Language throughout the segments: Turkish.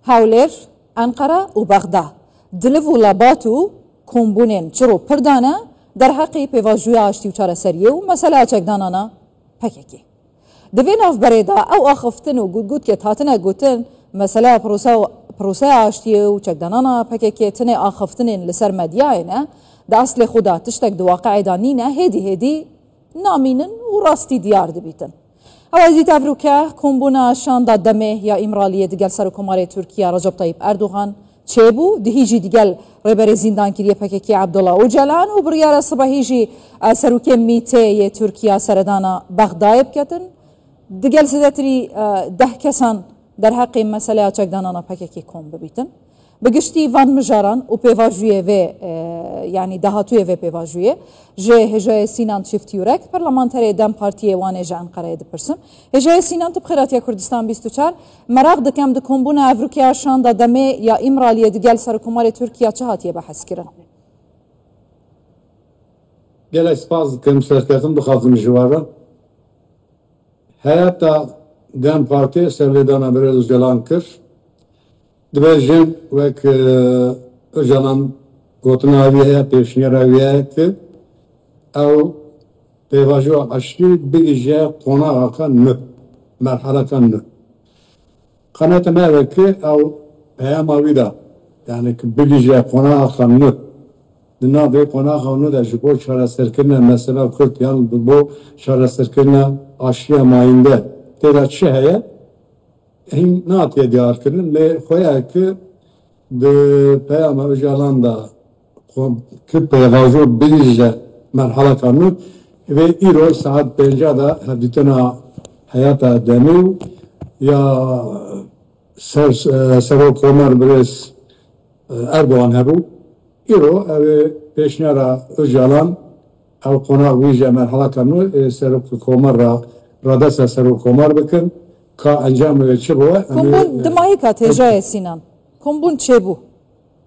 هاولر أنقرة وبغداد دلف ولاباتو كومبونين چرو پردانه در حقی پیواجوی آشتی و چاره سریه و مسئله چکدانانا پکیکی دوین اف بریدا او آخفتن و گود که تاتنه گوتن مسئله پروسه آشتی و چکدانانا پکیکی تنه آخفتن لسر مدیاینه ده اصل خدا تشتک دو واقع دانینه هدی نامینن و راستی دیار دبیتن اوازی تفروکه کمبونا شاندا دمه یا امرالیه دیگل سر کماره ترکیه رجب طیب اردوغان چه بو دهیجی دیگل ربر زندان کریه پککی عبدالله اوجلان و بریار صبحیجی سروکه میته ترکیه سردانا بغداد بکتن دیگل سدتری ده کسان در حق مسئله چکدانانا پککی کم ببیتن بگشتی وان مجاران و پیواجویه و یعنی دهاتویه و پیواجویه جه هجای سینان شفتیورک پرلمانتری دم پارتیه وانه جه انقره دپرسم هجای سینان تو بخیراتی کردستان 24 مراغ دکم دکمبون افروکیا شان دا دمه یا امرالیه دگل سرکمار ترکیه چه هاتیه بحث کرن گل اسپاز کم سرکتم بخواستم جوارا hayatta dem parti sevledana biraz jalan kır dibejin ve jalan gotnaviye peşniraviye ki ev pevaju aşri bigije kona akan nü merhala kan nü kanatına ve ki ev peyamavida yani ki bigije kona akan nü Dina be kona kanu da jibo çara serkirne mesela Kürt yan bu çara serkirne aşıya mayinde tera çeheye hem natiye diyar kirin le koya ki de peyama öjalanda ki peyvajo bilije merhala kanu ve iro saat 5'e da haditena hayata demiu ya Serok Komar Bres Erdoğan hebu İro ev peşnera öjalan ev konak vize merhala kanu Serok Komar radasa Serok Komar bakın ka ancam ve çibo. Kombun demahika tecaya Sinan. Kombun çebu.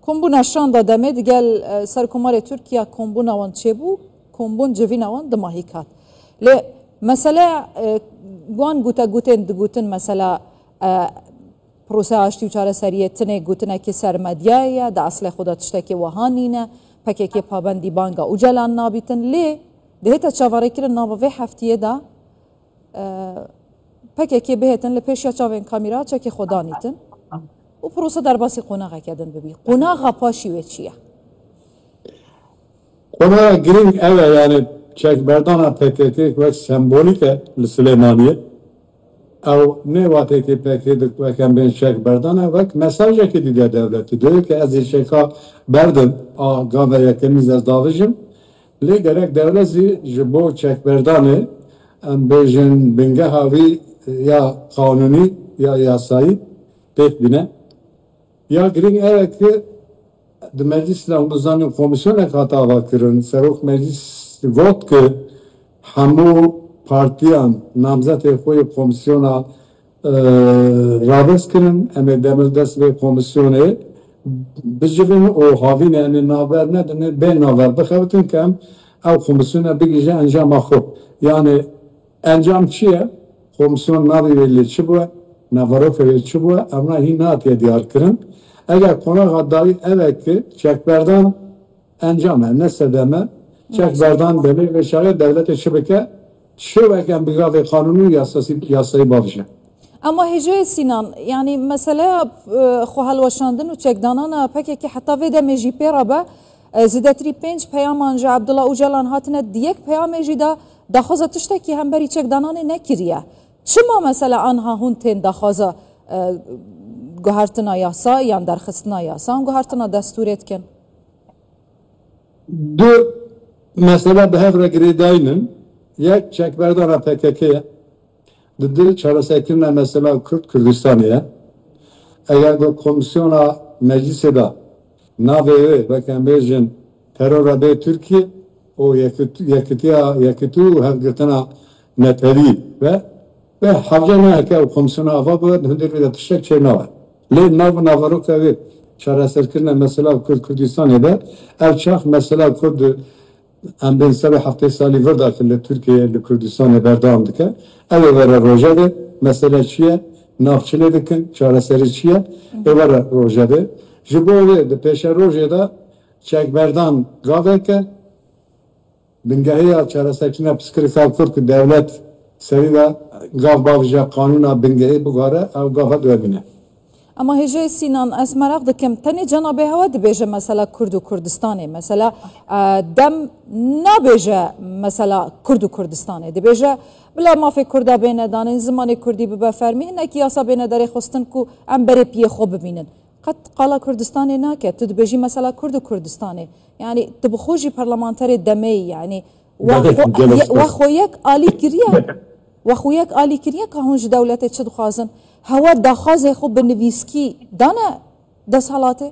Kombun aşanda demed gel Serok Komar Türkiye kombun avan çebu kombun cevin avan demahikat. Le mesela guan guten mesela پروسه آشتی و چاره سریه تنه گوتنه که سرمدیایه ده اصل خدا تشتکی وهانینه پکه که پابندی بانگا او جلان نابیتن لی ده تا چاواره کرن ناوه هفتیه ده پکه که بهتن لی پیش یا چاوین کامیرا چه که خدا نیتن و پروسه در باسی قناغه کدن ببی قناغه پاشی و چیه؟ قناغه گرینگ اوه یعنی چک بردانه پکه که وقت سمبولیکه لسلیمانیه او نه وقتی که پکی دکتر بین شک بردانه وقت مساجی که دیده دولتی دیگه که از این شکا بردم آگاه یکمیز از داویجم لیگرک دولتی جبو شک بردانه بیشتر بنگه هاوی یا قانونی یا یاسایی پک بینه یا گرینگ اوه که د مجلس لاموزان کمیسیون خطا واکرن سرخ مجلس وقت که همو partiyan namzet koyu komisyona rabes kirin eme demirdes ve komisyonu bizcivin o havine yani naber ne de ben naber bakıvetin kem ev komisyona bilgice encam akıp yani encam çiye komisyon nabi belli çi bu navarof belli çi bu ama hi natiye diyar kirin eğer konu gaddayı evet ki çekberden encam ne sedeme çekberden demir ve şayet devlet şebeke شو اگر بگذار قانونی یاسایی باشه. اما هجای سینان یعنی مثلا خو هلوشاندن و چکدانان پکی که حتی ویده میجی پیرا با زیدتری 5 پیامان جا عبدالله اوجلان هاتنه دیک پیامجی دا دخوازه تشته که هم بری چکدانان نکریه. چما مثلا آنها هونتین دخوازه گوهرتنا یاسا یا درخستنا یاسا هم گوهرتنا دستوریت کن؟ دو مثلا به هفته گریداینن یک çekberdan PKK'ye dedi çaresekirine mesela Kürdistan'ya eğer de komisyona meclise de naveye ve kembejin terör abe Türkiye o yakıtı hakikaten neteri ve havcana ki o komisyona ava bu hündür bir tişek şey ne var le navarok tabi çaresekirine mesela Kürdistan'ya elçak mesela Kürt Em ben sabah hafta sali verda ki Türkiye ile Kürdistan'a berdam dike. Ev vera roja de mesela çiye navçılı dikin, çareseri çiye, evara rojede. Jiboğlu de peşe rojeda çekberdan gaveke, bingehiya çaresekine psikrikal kurk devlet serida gav bavca kanuna bingehi bugara ev gava dövbine. Ama hece Sinan ez merak dikim tenê Cenab-ı Hava dibêje mesela Kurd û Kurdistanê mesela dem nabêje mesela Kurd û Kurdistanê dibêje bila mafê Kurda bêne danên zimanê Kurdî bibe fermî hinekî yasa bêne derê xistin ku em berê piyê xwe bibînin qet qala Kurdistanê nake tu dibêjî mesela Kurd û Kurdistanê yani tu bi xwe jî parlamenterê demeyî yani we xwe yek alî kiriye we xwe yek alî kiriye ka hûn ji dewletê çi dixwazin هوا داخازه خو بنویسکی دانه دسالته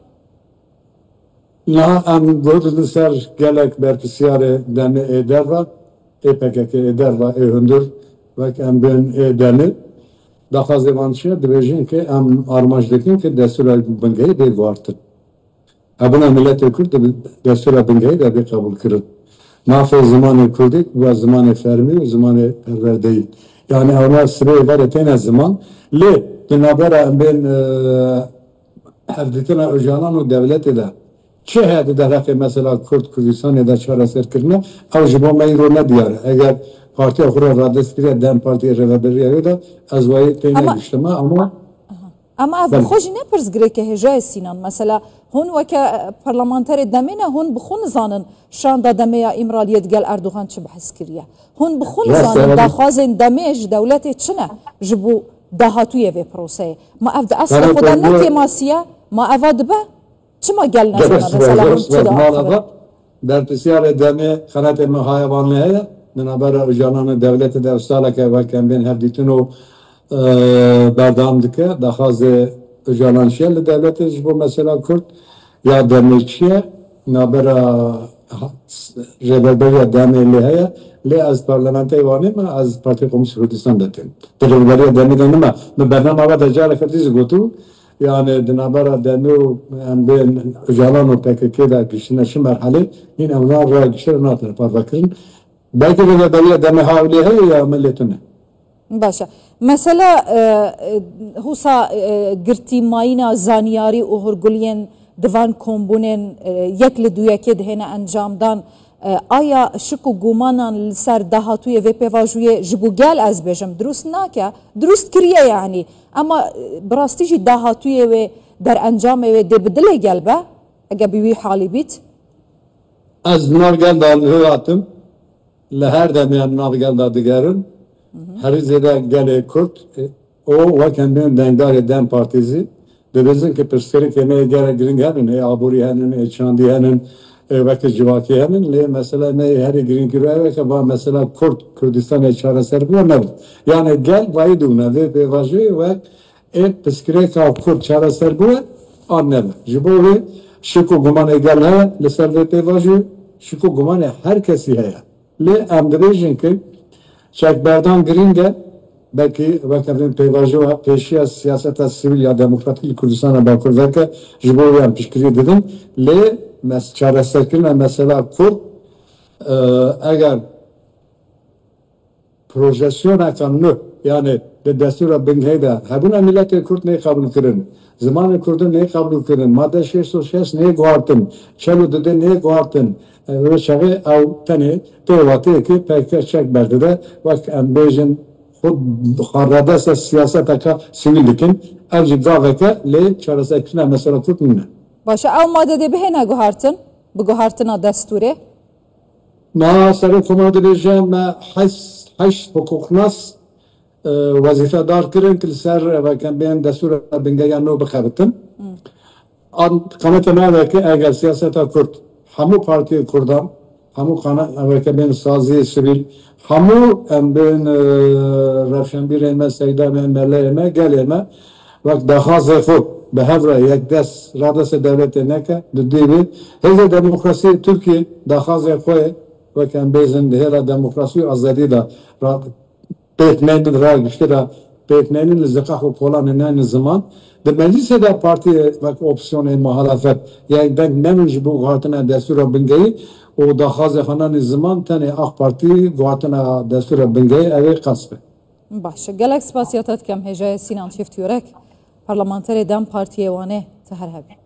لا ام گوتن سر گلک برپسیاره دنه ederva EPKK ederva ehundur ve em ben edeni daha zamançı dibejin ki em armajdekin ki destura bingey de vartır. Abuna millet Kürt destura bingey de bir kabul kırır. Mafya zamanı Kürdik ve zamanı fermi zamanı perverdeyi. Yani ona sıraya var etene zaman le dinabara ben hevdetine öcanan o devleti de çehedi de rakı mesela Kürt Kürdistan ya da çareser kırma av jibo meyro ne diyar eğer parti okura radestire dem partiye revaberiye da azvayı teyne işleme ama ev xoji ne pers gireke hecay Sinan mesela hon veke parlamenter demine hon bixun zanin şanda demeya İmraliyet gel Erdoğan çi bahs kiriye hon bixun zanin daxwazên demê ji dewletê çi ne ji bo dahatûyê vê proseyê ma ev di asla xwe de ne têmasiye ma eva dibe çima gel nezana mesela hon çi de berpisyare demê xeretê me hayevanlê heye binabera ujananê devletê de ustaleke weke bên hevdîtin û berdam dike daxwazê ujananşiye li devletê ji bo mesela Kürt ya demirçiye nabera reveberiya demê lê heye lê ez parlamenteyê wanê me ez Partiya Komünîst Kurdistan de têm. Reveberiya demê de nime bi bername ve careke dî gotu yani dinabera demê û em bên ujanan û PKK de giştine şi merhelê hîn ew ra giştir natin parvekirin. Belki reveberiya demê havlê heye ya milletine. Başa. Mesela husa girtî mayîna zaniyarî û hurguliyên divan kombûnên yek li duyekê dihêne encamdan aya şik û gumanan li ser dahatûyê vê pêvajûyê ji bo gel ez bêjim durust nake durust kiriye yani ama bi rastî jî dahatûyê wê derencamê wê dê bi dilê gel be eger bi wî halî bît ez navgel da hilatim li her demê navgel da digerin herî zêde gelê Kürt o wekem bên dengdarê Dem Partîzî dibêjin ki pirsgirêkê me gelek giring henin ê aborî henin ê çandî henin wekî civakî henin lê mesela me herî giringî weke va mesela Kurdistanê çareser bûye nebû yani gel vayî dûne vê pêvajiyê wek ê pirsgirêka Kurd çareser bûye an nebe ji bo wê şik û gumanê gel heye li ser vê pêvajiyê şik û gumanê her kesî heye lê em dibêjin ki çekberdan giringe belki vakfın peyvajı ve peşiya siyaseta sivil ya demokratik Kürdistan'a bakır veke jiboyan pişkiri dedim le çaresekirine mesela Kürt eğer projeksiyon akanlı yani de destura bingheyde hebuna milleti Kürt neyi kabul kırın zamanı Kürt'ü neyi kabul kırın madde 606 neyi guartın çelu dedi neyi guartın ve şağı ev tane tevatı ki pek çekberdi de vak embejin خارده سیاست که سیویل دکن اوجی داغه که لی چارسه کنه مثلا Kürt mü? Başa ev madde bihene guhartın bu guhartına desturi ما سر komando diyeceğim haş hukuknas vazife dar kırın ki ser ve kan ben destur bingaya no bakabtım an kanatına ve ki eğer siyasete Kürt hamu parti Kürdan hamu kana ve ki ben sazi sivil hamu em ben rafşanbir elme seyda ben meleme geleme ve daha zayıf به هفره یک دست رادس دولت نکه دیوی هزار دموکراسی ترکیه دخواست خواه و کن بیزن هلا دموکراسی آزادی دا پیتنین را گشته دا پیتنین لزقاق و پولان نان زمان در مجلس دا پارتی و اپسیون محالفت یک دنگ نمیش بو غارتنا دستور بنگی و دخواست خانان زمان تنه اخ پارتی غارتنا دستور بنگی اوی قصبه باشە gelek spasiyata dikem hêjaya Sînan Çîftîyorek parlamenterê Dem Partiyê wane te her hebî.